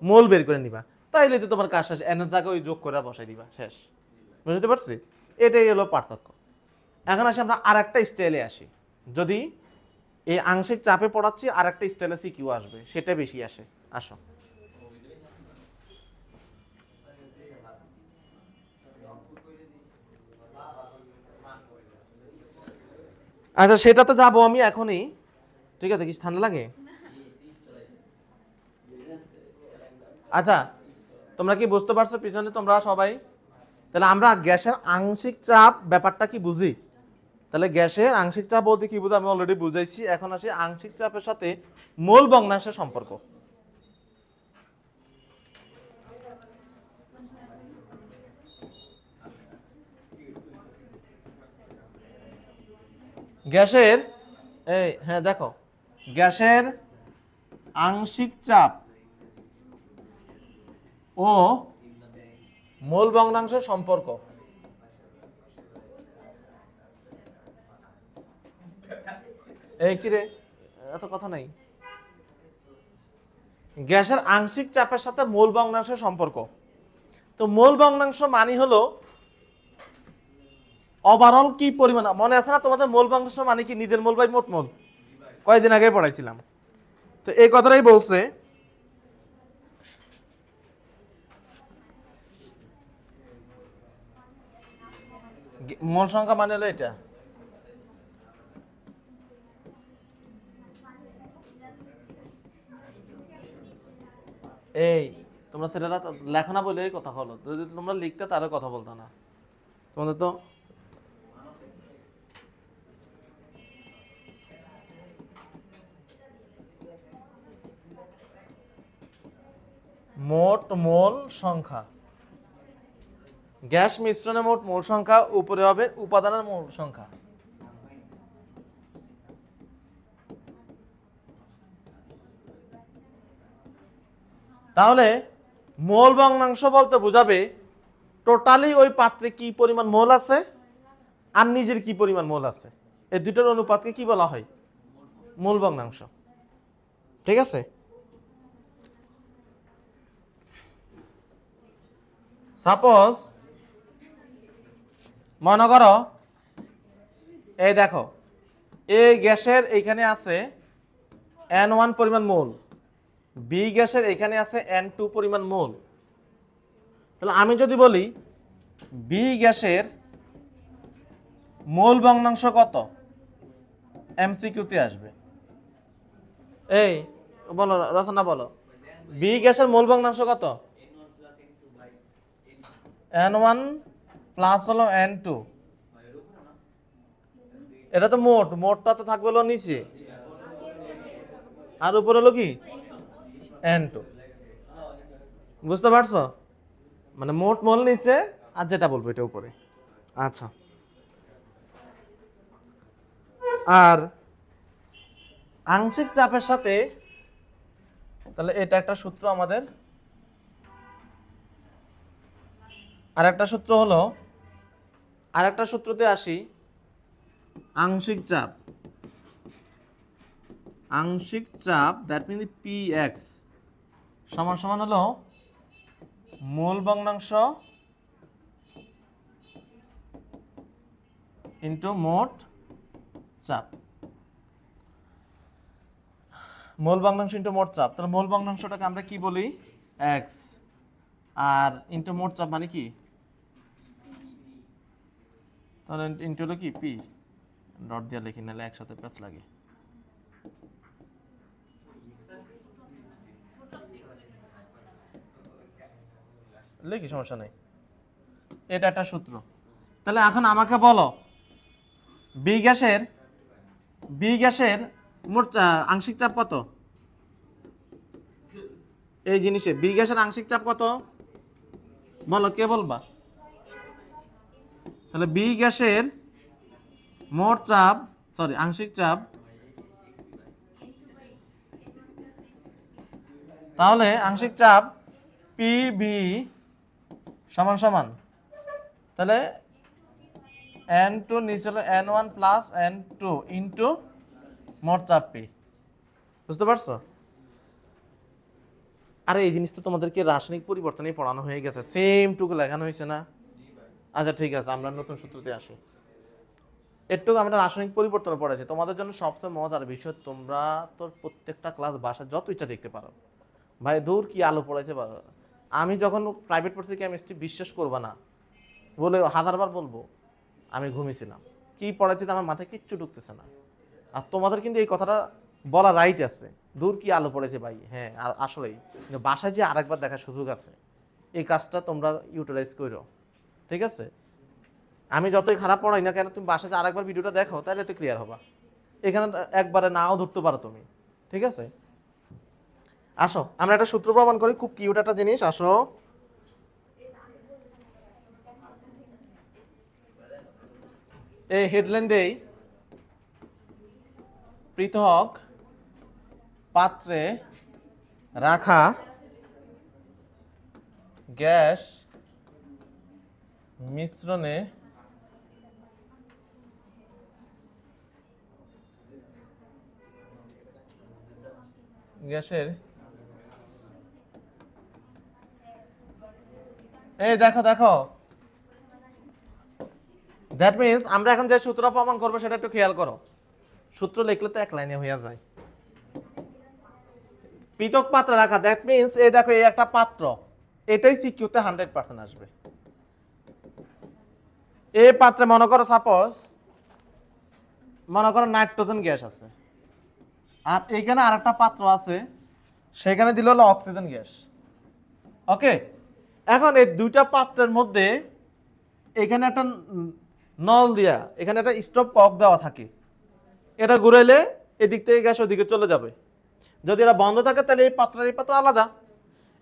মোল বের করে নিবা। তাইলে তো তোমার কাজ শেষ, এনের জায়গায় ওই যোগ করে বসাই দিবা, শেষ। বুঝতে পারছি? এটাই হলো পার্থক্য। এখন আসি আমরা আরেকটা স্টাইলে আসি। যদি এই আংশিক চাপে পড়াচ্ছি, আরেকটা স্টাইলে সিকিউ আসবে, সেটা বেশি আসে। আসো, আচ্ছা সেটা তো যাবো আমি এখনই। ঠিক আছে, কিছু ঠান্ডা লাগে? আচ্ছা, তোমরা কি বুঝতে পারছো পিছনে তোমরা সবাই? তাহলে আমরা গ্যাসের আংশিক চাপ ব্যাপারটা কি বুঝি? তাহলে গ্যাসের আংশিক চাপ বলতে কি বুঝি আমি অলরেডি বুঝাইছি। এখন আসি আংশিক চাপের সাথে মোল ভগ্নাংশের সম্পর্ক। গ্যাসের এই হ্যাঁ দেখো, গ্যাসের আংশিক চাপ ও মোল ভগ্নাংশের সম্পর্ক। এই কি রে, এত কথা নাই। গ্যাসের আংশিক চাপের সাথে মোল ভগ্নাংশের সম্পর্ক। তো মোল ভগ্নাংশ মানে হলো ওভারঅল কি পরিমাণ। মনে আছে না তোমাদের মোল ভগ্নাংশ মানে কি? নিদের মোল বাই মোট মোল, কয়েকদিন আগে পড়াইছিলাম। তো এই কথাটাই বলছে, মোল সংখ্যা মানে হলো এটা। এই তোমরা ছেলেরা লেখো না বলে কথা হলো, যদি তোমরা লিখতে তাহলে কথা বলতো না। তোমাদের তো মোট মোল সংখ্যা, গ্যাস মিশ্রণে মোট মোল সংখ্যা, উপরে হবে উপাদানের মোল সংখ্যা। তাহলে মোল ভগ্নাংশ বলতে বোঝাবে টোটালি ওই পাত্রে কি পরিমাণ মোল আছে আর নিজের কি পরিমাণ মোল আছে, এই দুটোর অনুপাতকে কি বলা হয়? মোল ভগ্নাংশ। ঠিক আছে? সাপোজ মনে করো এই দেখো, এই গ্যাসের এইখানে আছে N1 পরিমাণ মোল, বি গ্যাসের এখানে আছে N2 পরিমাণ মোল। তাহলে আমি যদি বলি বি গ্যাসের মোল ভগ্নাংশ কত, এমসিকিউতে আসবে। এই বলো রচনা, বলো বি গ্যাসের মোল ভগ্নাংশ কত? N1 প্লাস হলো N2। এটা তো মোট, মোটটা তো থাকবে হলো নিচে, আর উপরে হলো কি N2। বুঝতে পারছো? মানে মোট মোল নিচে আর যেটা বলবো এটা উপরে। আচ্ছা, আর আংশিক চাপের সাথে তাহলে এটা একটা সূত্র আমাদের। আর একটা সূত্র হলো, আর একটা সূত্রতে আসি, আংশিক চাপ আংশিক চাপ দ্যাট মিন পি এক্স সমান সমান হলো মূল ভগ্নাংশ ইন্টু মোট চাপ। মূল ভগ্নাংশ ইন্টু মোট চাপ, তাহলে মূল ভগ্নাংশটাকে আমরা কি বলি? এক্স, আর ইন্টু মোট চাপ মানে কি? তাহলে ইন্টু হলো কি পি, ডট দিয়ে লিখি নাহলে একসাথে প্যাচ লাগে। লিখি সমস্যা নেই, এটা একটা সূত্র। তাহলে এখন আমাকে বলো বি গ্যাসের মোট আংশিক চাপ কত? এই জিনিসে বি গ্যাসের আংশিক চাপ কত বলো, কে বলবা? তাহলে বি গ্যাসের মোট চাপ, সরি আংশিক চাপ, তাহলে আংশিক চাপ পি বি সমান সমান, তাহলে n2 নিচে হলো n1 প্লাস n2 ইন্টু মোট চাপ পি। বুঝতে পারছো? আরে এই জিনিস তো তোমাদেরকে রাসায়নিক পরিবর্তনে পড়ানো হয়ে গেছে, সেম টুকু লেখানো হয়েছে না? আচ্ছা ঠিক আছে, আমরা নতুন সূত্রতে আসি। একটু আমরা রাসায়নিক পরিবর্তন পড়েছি, তোমাদের জন্য সবচেয়ে মজার বিষয়, তোমরা তো প্রত্যেকটা ক্লাস বাসা যত ইচ্ছা দেখতে পারো। ভাই দূর কি আলো পড়াইতে পারো। আমি যখন প্রাইভেট পড়ছি কেমিস্ট্রি, বিশ্বাস করবা না, বলে হাজারবার বলবো আমি ঘুমিয়েছিলাম, কি পড়াইতে আমার মাথায় কিচ্ছু ঢুকতেছে না। আর তোমাদের কিন্তু এই কথাটা বলা রাইট আছে, দূর কি আলো পড়েছে ভাই। হ্যাঁ আর আসলেই বাসায় যে আরেকবার দেখার সুযোগ আছে, এই কাজটা তোমরা ইউটিলাইজ করো, ঠিক আছে? আমি যতই খারাপ পড়াই না কেন, তুমি বাসায় যে আরেকবার ভিডিওটা দেখো, তাহলে তো ক্লিয়ার হবা। এখানে একবারে নাও ধরতে পারো তুমি, ঠিক আছে? আসো আমরা একটা সূত্র প্রমাণ করি, খুব কিউট একটা জিনিস। আসো, এই হেডলাইন দেই, পৃথক পাত্রে রাখা গ্যাস মিশ্রণে গ্যাসের, এই দেখো দেখো, দ্যাট মিন্স আমরা এখন যে সূত্র প্রমাণ করবো সেটা একটু খেয়াল করো। সূত্র লিখলে তো এক লাইনে হয়ে যায়। পৃথক পাত্রে রাখা, দ্যাট মিন্স এই দেখো এই একটা পাত্র, এটাই সিকিউতে 100% আসবে। এই পাত্রে মনে করো সাপোজ, মনে করো নাইট্রোজেন গ্যাস আছে, আর এইখানে আরেকটা পাত্র আছে, সেখানে দিল হলো অক্সিজেন গ্যাস। ওকে, এখন এই দুইটা পাত্রের মধ্যে এখানে একটা নল দিয়া, এখানে একটা স্টপ কক দেওয়া থাকে, এটা ঘুরাইলে এদিক থেকে গ্যাস ওদিকে চলে যাবে। যদি এটা বন্ধ থাকে তাহলে এই পাত্র আলাদা।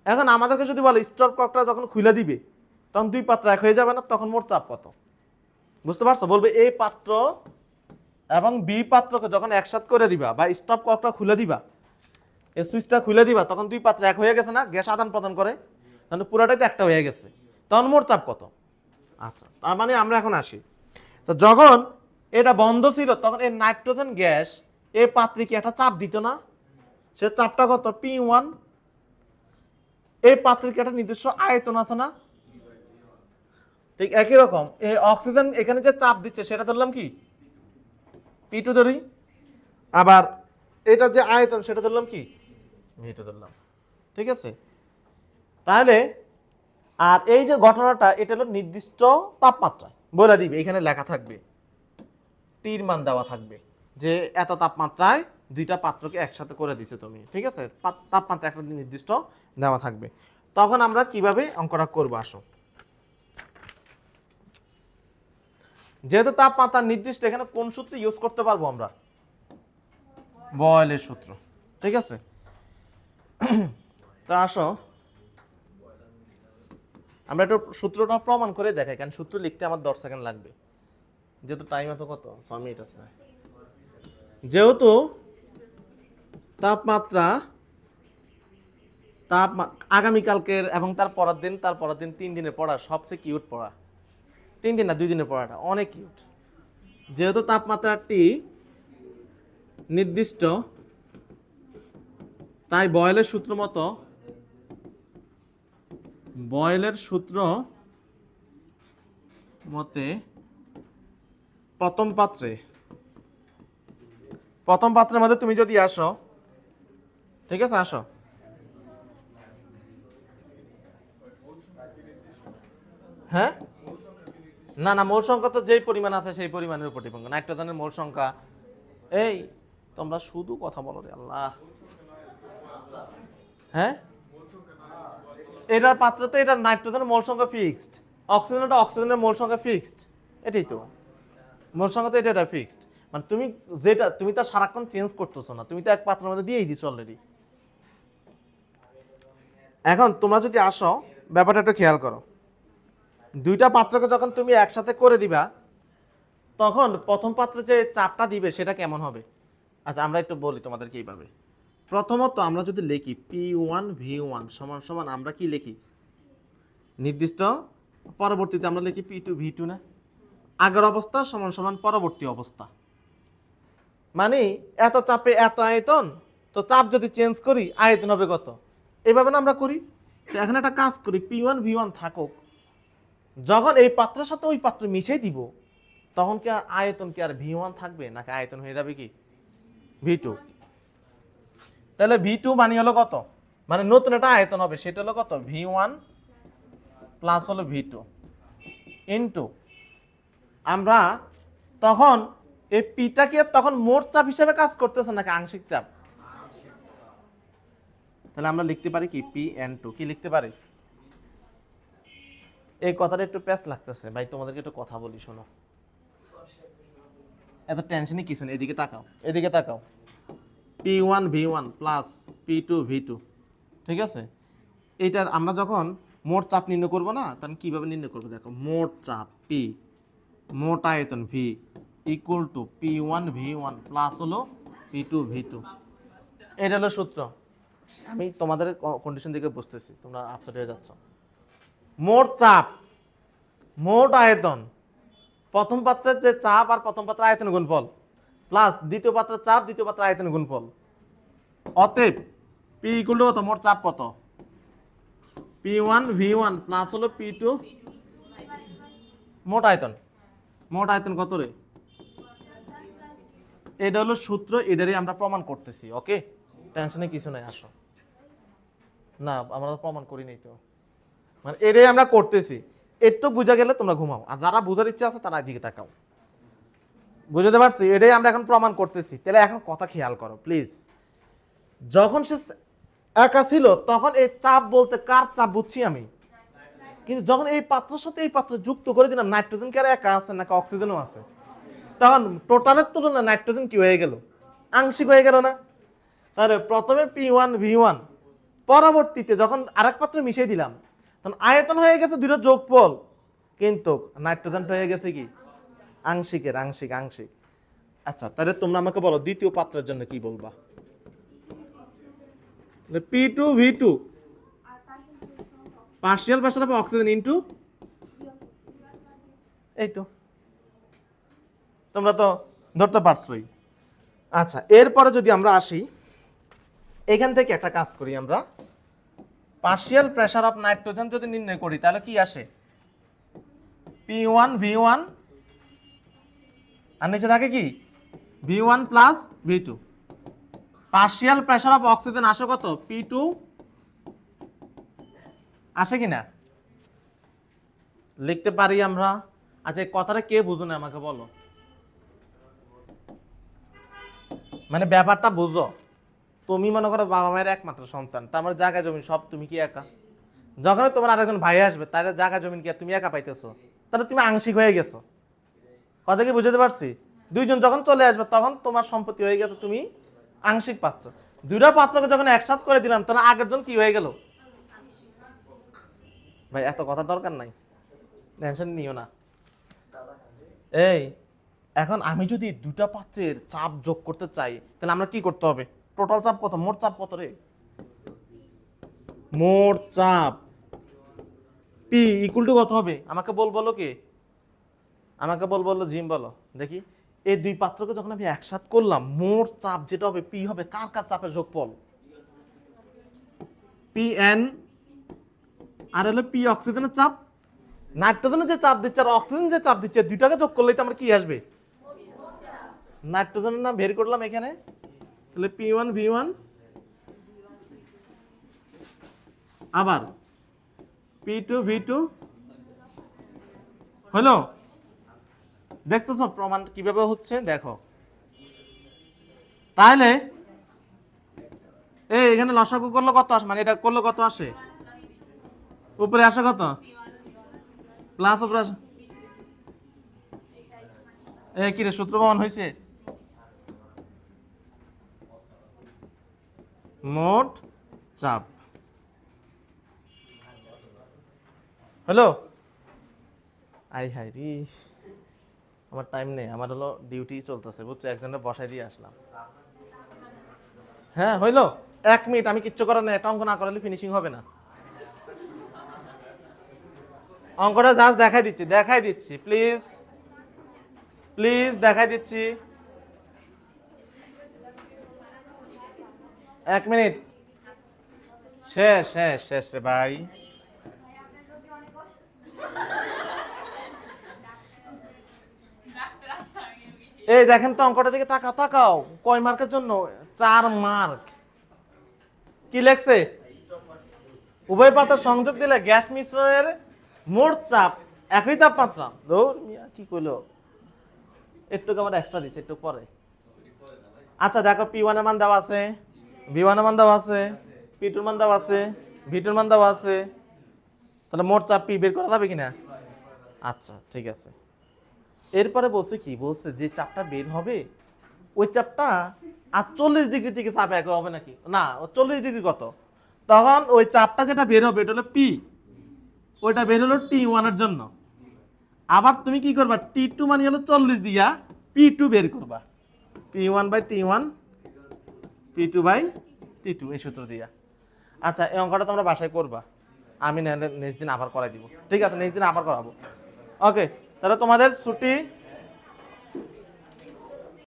এখন আমাদেরকে যদি বলে স্টপ ককটা যখন খুলে দিবে তখন দুই পাত্র এক হয়ে যাবে না, তখন মোট চাপ কত? বুঝতে পারছো? বলবে এই পাত্র এবং বি পাত্রকে যখন একসাথে করে দিবা বা স্টপ ককটা খুলে দিবা, এই সুইচটা খুলে দিবা, তখন দুই পাত্র এক হয়ে গেছে না, গ্যাস আদান প্রদান করে, তাহলে পুরাটাই তো একটা হয়ে গেছে, তখন মোট চাপ কত? আচ্ছা, তার মানে আমরা এখন আসি, তো যখন এটা বন্ধ ছিল তখন এই নাইট্রোজেন গ্যাস এই পাত্রে কি একটা চাপ দিত না? সে চাপটা কত? P1। এই পাত্রের কি একটা নির্দিষ্ট আয়তন আছে না? ঠিক একই রকম এই অক্সিজেন এখানে যে চাপ দিচ্ছে সেটা ধরলাম কি P2 ধরি, আবার এটা যে আয়তন সেটা ধরলাম কি V2 ধরলাম, ঠিক আছে? তাহলে আর এই যে ঘটনাটা, এটা হলো নির্দিষ্ট তাপমাত্রায় বলে দিবে, এখানে লেখা থাকবে, টির মান দেওয়া থাকবে যে এত তাপমাত্রায় দুইটা পাত্রকে একসাথে করে দিছে তুমি, ঠিক আছে? তাপমাত্রা একটা নির্দিষ্ট দেওয়া থাকবে। তখন আমরা কিভাবে অঙ্কটা করবো, আসো। যেহেতু তাপমাত্রা নির্দিষ্ট, এখানে কোন সূত্র ইউজ করতে পারবো আমরা? বয়েলের সূত্র, ঠিক আছে? তা আসো আমরা একটু সূত্রটা প্রমাণ করে দেখাই, কারণ সূত্র লিখতে আমার 10 সেকেন্ড লাগবে, যেহেতু টাইম এত কত 6 মিনিট আছে। যেহেতু তাপমাত্রা আগামীকালকের এবং তার পরের দিন 3 দিনের পড়া সবচেয়ে কিউট পড়া, 3 দিন না 2 দিনের পড়াটা অনেক কিউট। যেহেতু তাপমাত্রাটি নির্দিষ্ট তাই বয়েলের সূত্র মতো বয়েলের সূত্র মতে প্রথম পাত্রের মধ্যে তুমি যদি আসো, ঠিক আছে, আসো। হ্যাঁ, না না, মোল সংখ্যা তো যেই পরিমাণ আছে সেই পরিমাণের উপর ডিপেন্ড করে। নাইট্রোজেনের মোল সংখ্যা, এই তোমরা শুধু কথা বলো রে আল্লাহ। হ্যাঁ, এটার পাত্রে তো এটা নাইট্রোজেনের মোল সংখ্যা ফিক্সড, অক্সিজেনের মোল সংখ্যা ফিক্সড, এটাই তো মোল সংখ্যা, তো এটা ফিক্সড। মানে তুমি তো সারাক্ষণ চেঞ্জ করতেছো না, তুমি তো এক পাত্রের মধ্যে দিয়েই দিছো অলরেডি। এখন তোমরা যদি আসো, ব্যাপারটা একটু খেয়াল করো, দুইটা পাত্রকে যখন তুমি একসাথে করে দিবা, তখন প্রথম পাত্রে যে চাপটা দিবে সেটা কেমন হবে? আচ্ছা, আমরা একটু বলি তোমাদেরকে এইভাবে। প্রথমত আমরা যদি লিখি P1V1 সমান সমান, আমরা কি লিখি নির্দিষ্ট, পরবর্তীতে আমরা লিখি P2V2 না? আগের অবস্থা সমান সমান পরবর্তী অবস্থা, মানে এত চাপে এত আয়তন, তো চাপ যদি চেঞ্জ করি আয়তন হবে কত, এইভাবে না আমরা করি। তো এখন একটা কাজ করি, P1V1 থাকুক, যখন এই পাত্রের সাথে ওই পাত্র মিশিয়ে দিব, তখন কি আয়তন কি আর V1 থাকবে, নাকি আয়তন হয়ে যাবে কি V2? তাহলে V2 মানে হলো কত, মানে নতুন একটা আয়তন হবে, সেটা হলো কত, V1 প্লাস হলো V2 ইনটু, আমরা তখন এই পিটা কি তখন মোট চাপ হিসেবে কাজ করতেছে নাকি আংশিক চাপ? তাহলে আমরা লিখতে পারি কি Pn2, কি লিখতে পারি? এই কথাটা একটু প্যাচ লাগতেছে ভাই, তোমাদেরকে একটু কথা বলি, শোনো, এত টেনশনই কিছু নেই, এদিকে তাকাও, এদিকে তাকাও। P1V1 প্লাস P2V2, ঠিক আছে? এইটার আমরা যখন মোট চাপ নির্ণয় করব না, তখন কিভাবে নির্ণয় করবো দেখো, মোট চাপ P, মোট আয়তন V equal to P1V1 plus হলো P2V2, এটা হলো সূত্র। আমি তোমাদের কন্ডিশন দিকে বুঝতেছি, তোমরা আপসেট হয়ে যাচ্ছ। মোট চাপ, মোট আয়তন, প্রথম পাত্রের যে চাপ আর প্রথম পাত্রের আয়তন গুণফল, প্লাস দ্বিতীয় পাত্রের চাপ দ্বিতীয় পাত্রের আয়তন গুণফল। অতএব P ইকুয়াল টু কত, মোট চাপ কত, P1V1 প্লাস হলো P2, মোট আয়তন, মোট আয়তন কত রে? এটা হলো সূত্র, এটারই আমরা প্রমাণ করতেছি। ওকে, টেনশনে কিছু নাই, আসো না, আমরা তো প্রমাণ করি নাই তো, মানে এটাই আমরা করতেছি। একটু বুঝা গেলে তোমরা ঘুমাও, আর যারা বুঝার ইচ্ছা আছে তারা এদিকে তাকাও। বুঝতে পারছি, এটাই আমরা এখন প্রমাণ করতেছি। তাহলে এখন কথা খেয়াল করো প্লিজ, যখন সে একা ছিল তখন এই চাপ বলতে কার চাপ বুঝছি আমি, কিন্তু যখন এই পাত্রের সাথে এই পাত্র যুক্ত করে দিলাম, নাইট্রোজেন কি আর একা আছে নাকি অক্সিজেনও আছে, তখন টোটালের তুলনায় নাইট্রোজেন কি হয়ে গেল, আংশিক হয়ে গেল না? তাহলে প্রথমে P1V1, পরবর্তীতে যখন আরেক পাত্রে মিশিয়ে দিলাম, তখন আয়তন হয়ে গেছে দুটো যোগফল, কিন্তু নাইট্রোজেনটা হয়ে গেছে কি আংশিকের, আংশিক আংশিক। আচ্ছা, তাহলে তোমরা আমাকে বলো দ্বিতীয় পাত্রের জন্য কি বলবা? P2V2 partial pressure of oxygen into, এই তো তোমরা তো ধরতে পারছোই। আচ্ছা, এরপরে যদি আমরা আসি, এখান থেকে একটা কাজ করি, আমরা পার্শিয়াল প্রেসার অফ নাইট্রোজেন যদি নির্ণয় করি, তাহলে কি আসে, P1V1 আর নিচে থাকে কি V1 plus V2। Partial pressure of oxygen আসে কত, P2, আসে কিনা লিখতে পারি আমরা। আচ্ছা, এই কথাটা কে বুঝো না আমাকে বলো, মানে ব্যাপারটা বুঝো। তুমি মনে করো বাবা মায়ের একমাত্র সন্তান, তার জায়গা জমি সব তুমি কি একা? যখন তোমার আরেকজন ভাই আসবে, তাহলে জায়গা জমিন কি তুমি একা পাইতেছো? তাহলে তুমি আংশিক হয়ে গেছো। কথা কি বুঝতে পারছি? দুইজন যখন চলে আসবে তখন তোমার সম্পত্তি হয়ে গেছে, তুমি আংশিক পাচ্ছ। দুইটা পাত্রকে যখন একসাথ করে দিলাম, তাহলে আগের জন কি হয়ে গেল? ভাই এত কথা দরকার নাই, টেনশন নিও না। এই এখন আমি যদি দুটা পাত্রের চাপ যোগ করতে চাই, তাহলে আমরা কি করতে হবে? টোটাল চাপ কত, মোট চাপ কত রে? মোট চাপ P ইকুয়াল টু কত হবে? আমাকে বলো কে? আমাকে বলো জিম, বলো দেখি। এই দুই পাত্রকে যখন আমি একসাথ করলাম, মোট চাপ যেটা হবে P হবে কার কার চাপের যোগফল? পি এন আর হলো পি অক্সিজেনের চাপ, নাইট্রোজেনের যে চাপ দিচ্ছে আর অক্সিজেন যে চাপ দিচ্ছে, দুইটাকে যোগ করলেই তো আমার কি আসবে? নাইট্রোজেনের নাম বের করলাম এখানে, তাহলে P1 V1 আবার P2 V2 হলো। দেখতেছো প্রমাণ কিভাবে হচ্ছে? দেখো তাহলে এই এখানে লসাগু করলে কত আসে, মানে এটা করলে কত আসে? উপরে আসে কত? প্লাস উপরে আসে। এই কি রে, সূত্র প্রমাণ হয়েছে? মোট চাপ হলো। আই হাই রে, আমার টাইম নেই, আমার হলো ডিউটি চলতেছে, বুঝছো? একজনের বসাই দিয়ে আসলাম। হ্যাঁ হইলো, 1 মিনিট, আমি কিচ্ছু করার নেই, এটা অঙ্ক না করালে ফিনিশিং হবে না। অঙ্কটা জাস্ট দেখাই দিচ্ছি প্লিজ প্লিজ, দেখাই দিচ্ছি। 1 মিনিট, শেষ শেষ শেষ রে ভাই। এই দেখেন তো অঙ্কটা দিকে তাকাও, কয় মার্কের জন্য? 4 মার্ক। কি লেখছে? উভয় পাতার সংযোগ দিলে গ্যাস মিশ্রণের মোট চাপ একই তাপমাত্রা। ধুর মিয়া, কি কইলো? একটু আমার এক্সট্রা দিছে, একটু পরে। আচ্ছা দেখো, P1 এর মান দেওয়া আছে, V1 এর মান দেওয়া আছে, P2 এর মান দেওয়া আছে, V2 এর মান দেওয়া আছে, তাহলে মোট চাপ P বের করা যাবে কিনা? আচ্ছা ঠিক আছে। এরপরে বলছে কি, বলছে যে চাপটা বের হবে ওই চাপটা 48 ডিগ্রি থেকে চাপ এক হবে নাকি? না, 40 ডিগ্রি কত? তখন ওই চাপটা যেটা বের হবে এটা হলো P, ওইটা বের হলো T1 এর জন্য। আবার তুমি কি করবা, T2 মানে হলো 40 দিয়া P2 বের করবা, P1/T1 P2/T2 এই সূত্র দিয়া। আচ্ছা এই অঙ্কটা তোমরা বাসায় করবা, আমি নেক্সট দিন আবার করাই দিব। ঠিক আছে, নেক্সট দিন আবার করাবো। ওকে, তাহলে তোমাদের ছুটি।